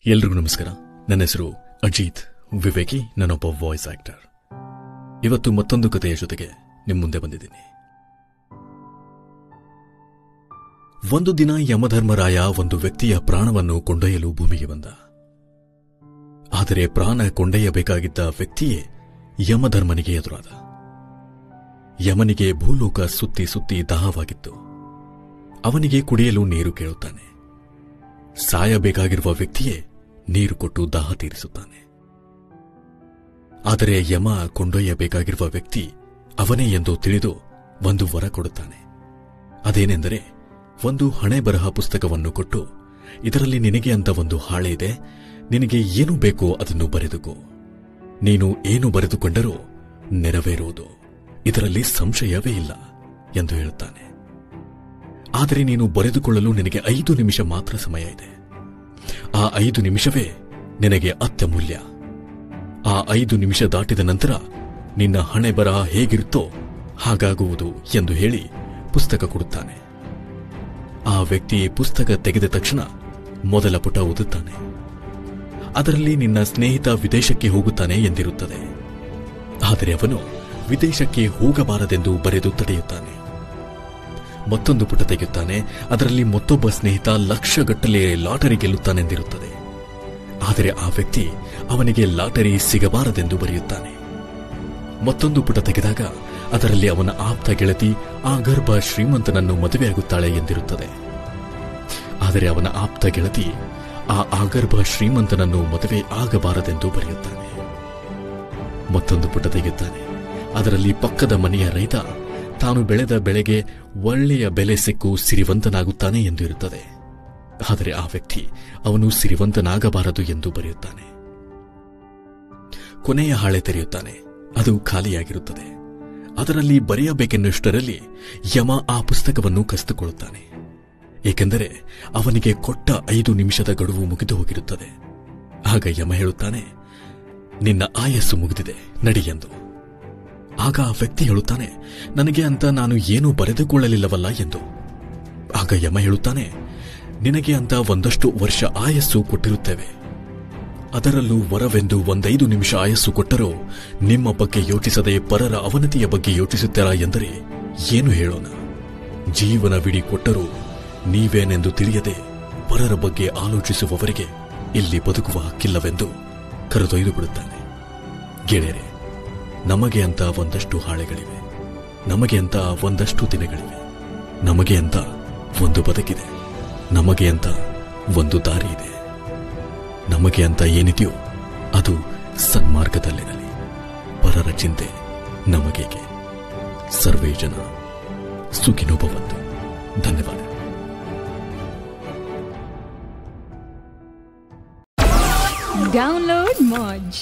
ಎಲ್ರಿಗೂ ನಮಸ್ಕಾರ. ನನ್ನ ಹೆಸರು ಅಜಿತ್ ವಿವೇಕಿ. ನಾನೊಬ್ಬ ವಾಯ್ಸ್ ಆಕ್ಟರ್. ಇವತ್ತು ಮತ್ತೊಂದು ಕಥೆಯ ಜೊತೆಗೆ ನಿಮ್ಮ ಮುಂದೆ ಬಂದಿದ್ದೀನಿ. ಒಂದು ದಿನ ಯಮಧರ್ಮರಾಯ ಒಂದು ವ್ಯಕ್ತಿಯ ಪ್ರಾಣವನ್ನು ಕೊಂಡೊಯ್ಯಲು ಭೂಮಿಗೆ ಬಂದ. ಆದರೆ ಪ್ರಾಣ ಕೊಂಡೊಯ್ಯಬೇಕಾಗಿದ್ದ ವ್ಯಕ್ತಿಯೇ ಯಮಧರ್ಮನಿಗೆ ಎದುರಾದ. ಯಮನಿಗೆ ಭೂಲೋಕ ಸುತ್ತಿ ಸುತ್ತಿ ದಾಹವಾಗಿತ್ತು. ಅವನಿಗೆ ಕುಡಿಯಲು ನೀರು ಕೇಳುತ್ತಾನೆ. ಸಾಯಬೇಕಾಗಿರುವ ವ್ಯಕ್ತಿಯೇ ನೀರು ಕೊಟ್ಟು ದಾಹ ತೀರಿಸುತ್ತಾನೆ. ಆದರೆ ಯಮ ಕೊಂಡೊಯ್ಯಬೇಕಾಗಿರುವ ವ್ಯಕ್ತಿ ಅವನೇ ಎಂದು ತಿಳಿದು ಒಂದು ವರ ಕೊಡುತ್ತಾನೆ. ಅದೇನೆಂದರೆ, ಒಂದು ಹಣೆ ಬರಹ ಪುಸ್ತಕವನ್ನು ಕೊಟ್ಟು, ಇದರಲ್ಲಿ ನಿನಗೆ ಅಂತ ಒಂದು ಹಾಳೆ ಇದೆ, ನಿನಗೆ ಏನು ಬೇಕೋ ಅದನ್ನು ಬರೆದುಕೋ. ನೀನು ಏನು ಬರೆದುಕೊಂಡರೂ ನೆರವೇರುವುದು, ಇದರಲ್ಲಿ ಸಂಶಯವೇ ಇಲ್ಲ ಎಂದು ಹೇಳುತ್ತಾನೆ. ಆದರೆ ನೀನು ಬರೆದುಕೊಳ್ಳಲು ನಿನಗೆ 5 ನಿಮಿಷ ಮಾತ್ರ ಸಮಯ ಇದೆ. ಆ 5 ನಿಮಿಷವೇ ನಿನಗೆ ಅತ್ಯಮೂಲ್ಯ. ಆ 5 ನಿಮಿಷ ದಾಟಿದ ನಂತರ ನಿನ್ನ ಹಣೆ ಬರಹ ಹೇಗಿರುತ್ತೋ ಹಾಗಾಗುವುದು ಎಂದು ಹೇಳಿ ಪುಸ್ತಕ ಕೊಡುತ್ತಾನೆ. ಆ ವ್ಯಕ್ತಿ ಪುಸ್ತಕ ತೆಗೆದ ತಕ್ಷಣ ಮೊದಲ ಪುಟ ಓದುತ್ತಾನೆ. ಅದರಲ್ಲಿ ನಿನ್ನ ಸ್ನೇಹಿತ ವಿದೇಶಕ್ಕೆ ಹೋಗುತ್ತಾನೆ ಎಂದಿರುತ್ತದೆ. ಆದರೆ ಅವನು ವಿದೇಶಕ್ಕೆ ಹೋಗಬಾರದೆಂದು ಬರೆದು ತಡೆಯುತ್ತಾನೆ. ಮತ್ತೊಂದು ಪುಟ ತೆಗೆಯುತ್ತಾನೆ. ಅದರಲ್ಲಿ ಮತ್ತೊಬ್ಬ ಸ್ನೇಹಿತ ಲಕ್ಷಗಟ್ಟಲೆ ಲಾಟರಿ ಗೆಲ್ಲುತ್ತಾನೆಂದಿರುತ್ತದೆ. ಆದರೆ ಆ ವ್ಯಕ್ತಿ ಅವನಿಗೆ ಲಾಟರಿ ಸಿಗಬಾರದೆಂದು ಬರೆಯುತ್ತಾನೆ. ಮತ್ತೊಂದು ಪುಟ ತೆಗೆದಾಗ ಅದರಲ್ಲಿ ಅವನ ಆಪ್ತ ಗೆಳತಿ ಆಗರ್ಭ ಶ್ರೀಮಂತನನ್ನು ಮದುವೆಯಾಗುತ್ತಾಳೆ ಎಂದಿರುತ್ತದೆ. ಆದರೆ ಅವನ ಆಪ್ತ ಗೆಳತಿ ಆ ಆಗರ್ಭ ಶ್ರೀಮಂತನನ್ನು ಮದುವೆ ಆಗಬಾರದೆಂದು ಬರೆಯುತ್ತಾನೆ. ಮತ್ತೊಂದು ಪುಟ ತೆಗೆಯುತ್ತಾನೆ. ಅದರಲ್ಲಿ ಪಕ್ಕದ ಮನೆಯ ರೈತ ತಾನು ಬೆಳೆದ ಬೆಳೆಗೆ ಒಳ್ಳೆಯ ಬೆಲೆ ಸಿಕ್ಕು ಸಿರಿವಂತನಾಗುತ್ತಾನೆ ಎಂದು ಇರುತ್ತದೆ. ಆದರೆ ಆ ವ್ಯಕ್ತಿ ಅವನು ಸಿರಿವಂತನಾಗಬಾರದು ಎಂದು ಬರೆಯುತ್ತಾನೆ. ಕೊನೆಯ ಹಾಳೆ ತೆರೆಯುತ್ತಾನೆ. ಅದು ಖಾಲಿಯಾಗಿರುತ್ತದೆ. ಅದರಲ್ಲಿ ಬರೆಯಬೇಕೆನ್ನುಷ್ಟರಲ್ಲಿ ಯಮ ಆ ಪುಸ್ತಕವನ್ನು ಕಸಿದುಕೊಳ್ಳುತ್ತಾನೆ. ಏಕೆಂದರೆ ಅವನಿಗೆ ಕೊಟ್ಟ 5 ನಿಮಿಷದ ಗಡುವು ಮುಗಿದು ಹೋಗಿರುತ್ತದೆ. ಆಗ ಯಮ ಹೇಳುತ್ತಾನೆ, ನಿನ್ನ ಆಯಸ್ಸು ಮುಗಿದಿದೆ, ನಡಿ ಎಂದು. ಆಗ ಆ ವ್ಯಕ್ತಿ ಹೇಳುತ್ತಾನೆ, ನನಗೆ ಅಂತ ನಾನು ಏನೂ ಬರೆದುಕೊಳ್ಳಲಿಲ್ಲವಲ್ಲ ಎಂದು. ಆಗ ಯಮ ಹೇಳುತ್ತಾನೆ, ನಿನಗೆ ಅಂತ ಒಂದಷ್ಟು ವರ್ಷ ಆಯಸ್ಸು ಕೊಟ್ಟಿರುತ್ತೇವೆ. ಅದರಲ್ಲೂ ವರವೆಂದು 5 ನಿಮಿಷ ಆಯಸ್ಸು ಕೊಟ್ಟರೂ ನಿಮ್ಮ ಬಗ್ಗೆ ಯೋಚಿಸದೆ ಪರರ ಅವನತಿಯ ಬಗ್ಗೆ ಯೋಚಿಸುತ್ತೀರಾ ಎಂದರೆ ಏನು ಹೇಳೋಣ? ಜೀವನವಿಡೀ ಕೊಟ್ಟರೂ ನೀವೇನೆಂದು ತಿಳಿಯದೆ ಪರರ ಬಗ್ಗೆ ಆಲೋಚಿಸುವವರಿಗೆ ಇಲ್ಲಿ ಬದುಕುವ ಹಕ್ಕಿಲ್ಲವೆಂದು ಕರೆದೊಯ್ದು ಬಿಡುತ್ತಾನೆ. ಗೆಳೆಯರೆ, ನಮಗೆ ಅಂತ ಒಂದಷ್ಟು ಹಾಳೆಗಳಿವೆ, ನಮಗೆ ಅಂತ ಒಂದಷ್ಟು ದಿನಗಳಿವೆ, ನಮಗೆ ಅಂತ ಒಂದು ಬದುಕಿದೆ, ನಮಗೆ ಅಂತ ಒಂದು ದಾರಿ ಇದೆ. ನಮಗೆ ಅಂತ ಏನಿದೆಯೋ ಅದು ಸನ್ಮಾರ್ಗದಲ್ಲಿರಲಿ. ಪರರ ಚಿಂತೆ ನಮಗೇಕೆ? ಸರ್ವೇ ಜನ ಸುಖಿನೋ ಭವಂತು. ಧನ್ಯವಾದ. Download Moj.